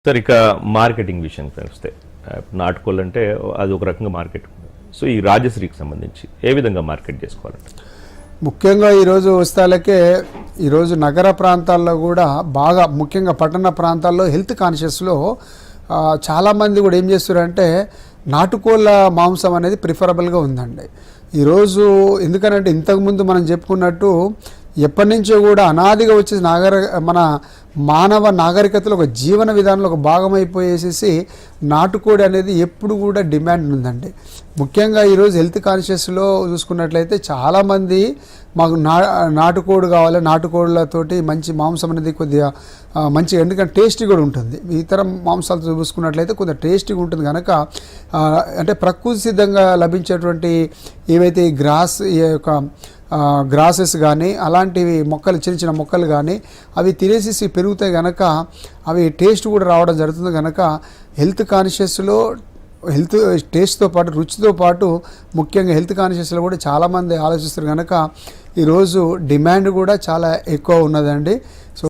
Sir ఇక marketing విషయానికి వస్తే నాటుకోళ్ళు అంటే అది ఒక రకంగా మార్కెట్. సో ఈ రాజశ్రీకి సంబంధించి ఏ విధంగా మార్కెట్ చేసుకోవాలంటే ముఖ్యంగా ఈరోజు వస్తాలకే ఈరోజు నగర ప్రాంతాల్లో కూడా బాగా ముఖ్యంగా పట్టణ ప్రాంతాల్లో హెల్త్ కాన్షియస్లో చాలామంది కూడా ఏం చేస్తారంటే నాటుకోళ్ళ మాంసం అనేది ప్రిఫరబుల్గా ఉందండి ఈరోజు. ఎందుకనంటే ఇంతకుముందు మనం చెప్పుకున్నట్టు ఎప్పటి నుంచో కూడా అనాదిగా వచ్చేసి మన మానవ నాగరికతలో ఒక జీవన విధానంలో ఒక భాగమైపోయేసేసి నాటుకోడి అనేది ఎప్పుడు కూడా డిమాండ్ ఉందండి. ముఖ్యంగా ఈరోజు హెల్త్ కాన్షియస్లో చూసుకున్నట్లయితే చాలామంది మాకు నాటుకోడి కావాలి, నాటుకోళ్ళతోటి మంచి మాంసం అనేది కొద్దిగా మంచిగా, ఎందుకంటే టేస్టీ కూడా ఉంటుంది. ఇతర మాంసాలతో చూసుకున్నట్లయితే కొద్దిగా టేస్టీగా ఉంటుంది కనుక అంటే ప్రకృతి సిద్ధంగా లభించేటువంటి ఏవైతే ఈ యొక్క గ్రాసెస్ కానీ అలాంటివి మొక్కలు చిన్న చిన్న మొక్కలు కానీ అవి తినేసి పెరుగుతాయి కనుక అవి టేస్ట్ కూడా రావడం జరుగుతుంది కనుక హెల్త్ కాన్షియస్లో హెల్త్ టేస్ట్తో పాటు రుచితో పాటు ముఖ్యంగా హెల్త్ కాన్షియస్లో కూడా చాలామంది ఆలోచిస్తారు కనుక ఈరోజు డిమాండ్ కూడా చాలా ఎక్కువ ఉన్నదండి. సో